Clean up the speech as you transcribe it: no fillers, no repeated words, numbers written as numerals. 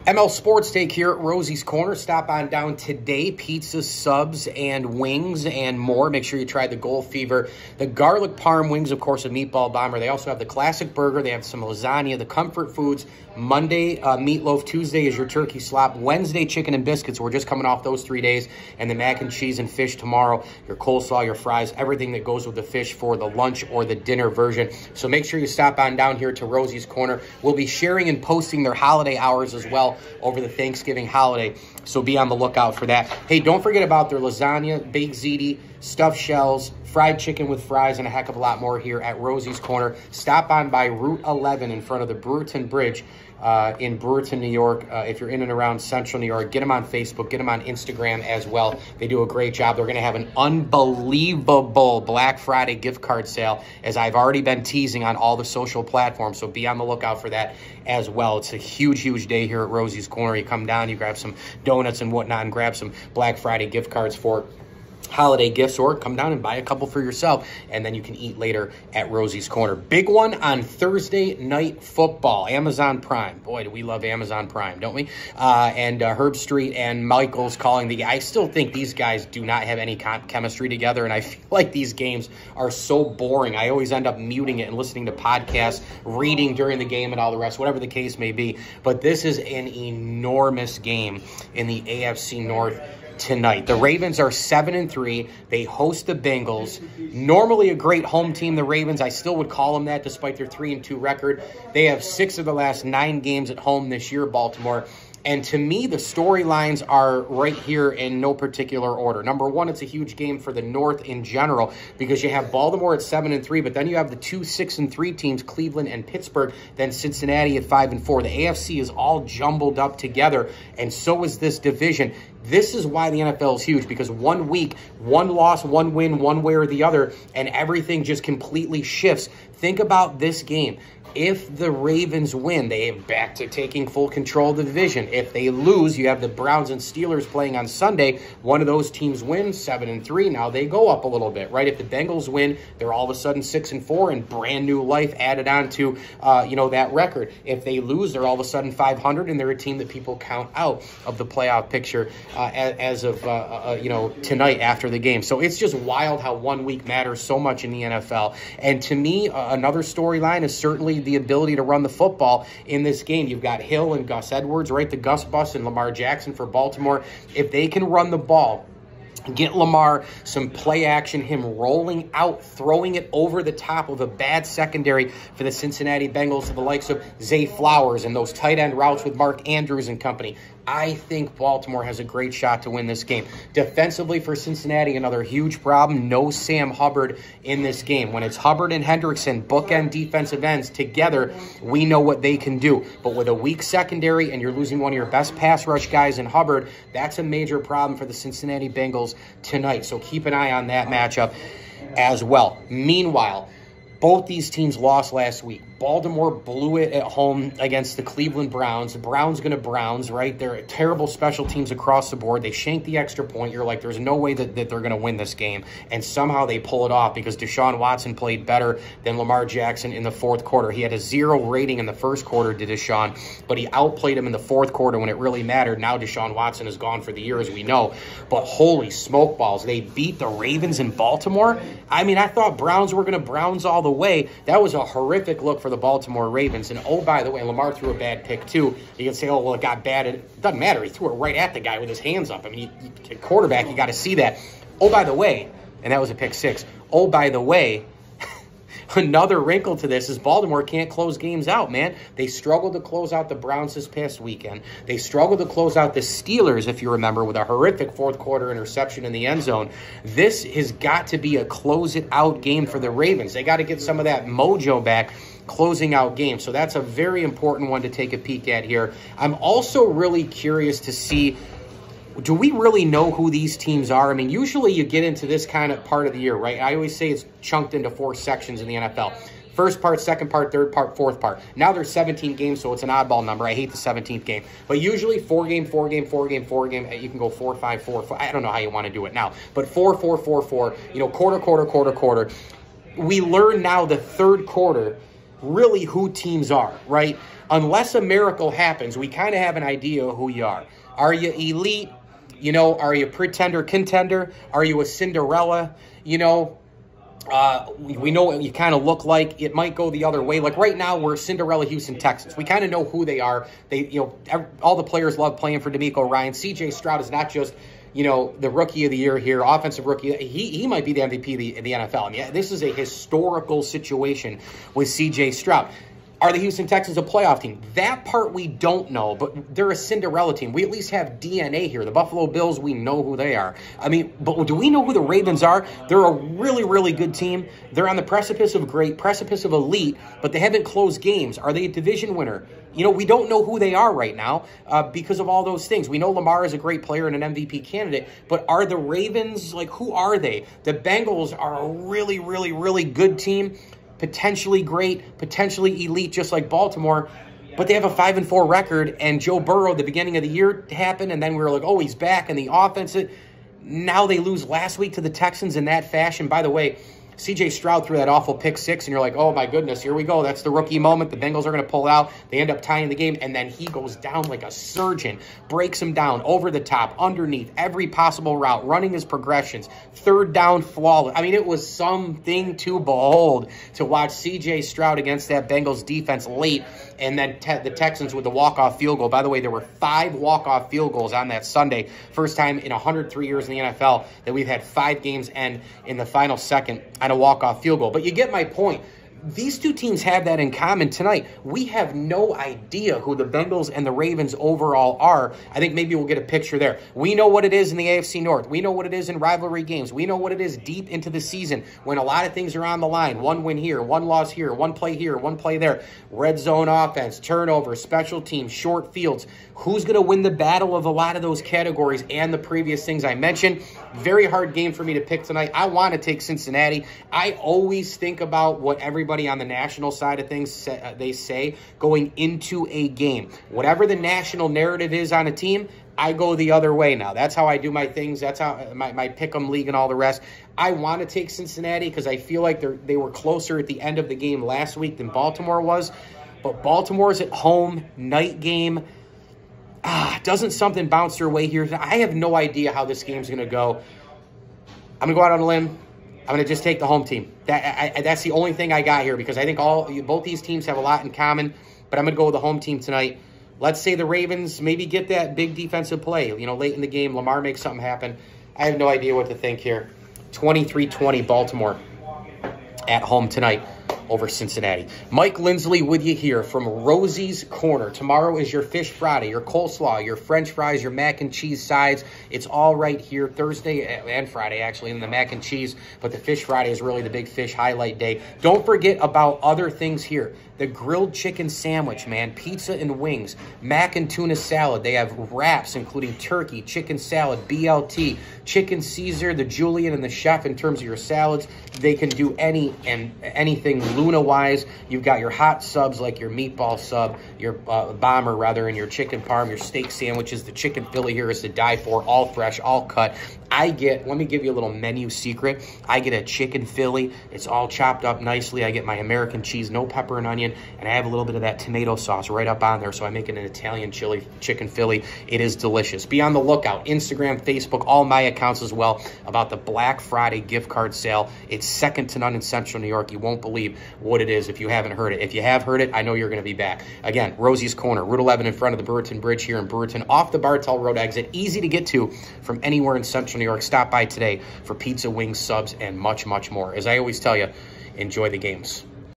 ML Sports Take here at Rosie's Corner. Stop on down today. Pizza, subs, and wings and more. Make sure you try the Gold Fever. The garlic parm wings, of course, a meatball bomber. They also have the classic burger. They have some lasagna, the comfort foods. Monday, meatloaf. Tuesday is your turkey slop. Wednesday, chicken and biscuits. We're just coming off those 3 days. And the mac and cheese and fish tomorrow. Your coleslaw, your fries, everything that goes with the fish for the lunch or the dinner version. So make sure you stop on down here to Rosie's Corner. We'll be sharing and posting their holiday hours as well over the Thanksgiving holiday, so be on the lookout for that. Hey, don't forget about their lasagna, baked ziti, stuffed shells, fried chicken with fries, and a heck of a lot more here at Rosie's Corner. Stop on by Route 11 in front of the Brewerton Bridge in Brewerton, New York. If you're in and around Central New York, get them on Facebook, get them on Instagram as well. They do a great job. They're going to have an unbelievable Black Friday gift card sale, as I've already been teasing on all the social platforms, so be on the lookout for that as well. It's a huge, huge day here at Rosie's Corner. You come down, you grab some donuts and whatnot, and grab some Black Friday gift cards for holiday gifts, or come down and buy a couple for yourself, and then you can eat later at Rosie's Corner. Big one on Thursday Night Football, Amazon Prime. Boy, do we love Amazon Prime, don't we? And Herb Street and Michael's calling the... I still think these guys do not have any chemistry together, and I feel like these games are so boring. I always end up muting it and listening to podcasts, reading during the game and all the rest, whatever the case may be. But this is an enormous game in the AFC North tonight. The Ravens are 7-3. They host the Bengals. Normally a great home team, the Ravens. I still would call them that despite their 3-2 record. They have 6 of the last 9 games at home this year, Baltimore. And to me, the storylines are right here in no particular order. Number one, it's a huge game for the North in general because you have Baltimore at 7-3, but then you have the 2 6-3 teams, Cleveland and Pittsburgh, then Cincinnati at 5-4. The AFC is all jumbled up together, and so is this division. This is why the NFL is huge, because 1 week, 1 loss, 1 win, one way or the other, and everything just completely shifts. Think about this game. If the Ravens win, they are back to taking full control of the division. If they lose, you have the Browns and Steelers playing on Sunday. One of those teams wins, 7-3. Now they go up a little bit, right? If the Bengals win, they're all of a sudden 6-4 and brand new life added on to, that record. If they lose, they're all of a sudden 500 and they're a team that people count out of the playoff picture as of tonight after the game. So it's just wild how 1 week matters so much in the NFL. And to me, another storyline is certainly the ability to run the football in this game. You've got Hill and Gus Edwards, right? The Gus Bus and Lamar Jackson for Baltimore. If they can run the ball, get Lamar some play action, him rolling out, throwing it over the top of a bad secondary for the Cincinnati Bengals to the likes of Zay Flowers and those tight end routes with Mark Andrews and company, I think Baltimore has a great shot to win this game. Defensively for Cincinnati, another huge problem. No Sam Hubbard in this game. When it's Hubbard and Hendrickson, bookend defensive ends together, we know what they can do. But with a weak secondary and you're losing one of your best pass rush guys in Hubbard, that's a major problem for the Cincinnati Bengals tonight. So keep an eye on that matchup as well. Meanwhile, both these teams lost last week. Baltimore blew it at home against the Cleveland Browns. The Browns going to Browns, right? They're terrible special teams across the board. They shanked the extra point. You're like, there's no way that they're going to win this game. And somehow they pull it off because Deshaun Watson played better than Lamar Jackson in the fourth quarter. He had a 0 rating in the first quarter to Deshaun, but he outplayed him in the fourth quarter when it really mattered. Now Deshaun Watson is gone for the year, as we know. But holy smoke balls, they beat the Ravens in Baltimore. I mean, I thought Browns were going to Browns all the way. That was a horrific look for the Baltimore Ravens. And oh, by the way, Lamar threw a bad pick too. You can say, oh, well, it got bad. It doesn't matter. He threw it right at the guy with his hands up. I mean, quarterback, you got to see that. Oh, by the way, and that was a pick 6. Oh, by the way, another wrinkle to this is Baltimore can't close games out, man. They struggled to close out the Browns this past weekend. They struggled to close out the Steelers, if you remember, with a horrific fourth quarter interception in the end zone. This has got to be a close-it-out game for the Ravens. They got to get some of that mojo back closing out games. So that's a very important one to take a peek at here. I'm also really curious to see, do we really know who these teams are? I mean, usually you get into this kind of part of the year, right? I always say it's chunked into 4 sections in the NFL. First part, second part, third part, fourth part. Now there's 17 games, so it's an oddball number. I hate the 17th game. But usually 4 game, 4 game, 4 game, 4 game. You can go 4, 5, 4, 4. I don't know how you want to do it now. But 4, 4, 4, 4. Quarter. We learn now the third quarter really who teams are, right? unless a miracle happens, we kind of have an idea of who you are. Are you elite? You know, are you pretender, contender? Are you a Cinderella? You know, we know what you kind of look like. It might go the other way. Like right now, we're Cinderella Houston Texans. We kind of know who they are. They, you know, all the players love playing for DeMeco Ryan. C.J. Stroud is not just, you know, the rookie of the year here, offensive rookie. He might be the MVP of the NFL. I mean, this is a historical situation with C.J. Stroud. Are the Houston Texans a playoff team? That part we don't know, but they're a Cinderella team. We at least have DNA here. The Buffalo Bills, we know who they are. I mean, but do we know who the Ravens are? They're a really, really good team. They're on the precipice of great, precipice of elite, but they haven't closed games. Are they a division winner? You know, we don't know who they are right now because of all those things. We know Lamar is a great player and an MVP candidate, but are the Ravens, like, who are they? The Bengals are a really, really, really good team. Potentially great, potentially elite, just like Baltimore, but they have a 5-4 record, and Joe Burrow, the beginning of the year happened, and then we were like, oh, he's back, and the offense, now they lose last week to the Texans in that fashion. By the way, C.J. Stroud threw that awful pick six, and you're like, oh, my goodness, here we go. That's the rookie moment. The Bengals are going to pull out. They end up tying the game, and then he goes down like a surgeon, breaks him down over the top, underneath, every possible route, running his progressions, third down flawless. I mean, it was something to behold to watch C.J. Stroud against that Bengals defense late, and then the Texans with the walk-off field goal. By the way, there were 5 walk-off field goals on that Sunday. First time in 103 years in the NFL that we've had 5 games end in the final second on a walk-off field goal. But you get my point. These two teams have that in common tonight. We have no idea who the Bengals and the Ravens overall are. I think maybe we'll get a picture there. We know what it is in the AFC North. We know what it is in rivalry games. We know what it is deep into the season when a lot of things are on the line. One win here, one loss here, one play here, one play there. Red zone offense, turnover, special teams, short fields. Who's going to win the battle of a lot of those categories and the previous things I mentioned? Very hard game for me to pick tonight. I want to take Cincinnati. I always think about what everybody on the national side of things they say going into a game. Whatever the national narrative is on a team, I go the other way now. That's how I do my things. That's how my pick'em league and all the rest. I want to take Cincinnati because I feel like they were closer at the end of the game last week than Baltimore was. But Baltimore's at home, night game. Doesn't something bounce their way here? I have no idea how this game's going to go. I'm going to go out on a limb. I'm going to just take the home team. That's the only thing I got here because I think both these teams have a lot in common, but I'm going to go with the home team tonight. Let's say the Ravens maybe get that big defensive play, you know, late in the game. Lamar makes something happen. I have no idea what to think here. 23-20 Baltimore at home tonight over Cincinnati. Mike Lindsley with you here from Rosie's Corner. Tomorrow is your Fish Friday, your coleslaw, your French fries, your mac and cheese sides. It's all right here Thursday and Friday, actually, in the mac and cheese. But the Fish Friday is really the big fish highlight day. Don't forget about other things here. The grilled chicken sandwich, man. Pizza and wings. Mac and tuna salad. They have wraps, including turkey, chicken salad, BLT, chicken Caesar, the Julian, and the chef in terms of your salads. They can do anything Luna-wise. You've got your hot subs like your meatball sub, your bomber rather, and your chicken parm, your steak sandwiches. The chicken Philly here is to die for, all fresh, all cut. Let me give you a little menu secret. I get a chicken Philly. It's all chopped up nicely. I get my American cheese, no pepper and onion, and I have a little bit of that tomato sauce right up on there, so I make it an Italian chili chicken Philly. It is delicious. Be on the lookout. Instagram, Facebook, all my accounts as well about the Black Friday gift card sale. It's second to none in Central New York. You won't believe what it is if you haven't heard it. If you have heard it, I know you're going to be back. Again, Rosie's Corner, Route 11 in front of the Brewerton Bridge here in Brewerton, off the Bartell Road exit. Easy to get to from anywhere in Central New York. Stop by today for pizza, wings, subs, and much, much more. As I always tell you, enjoy the games.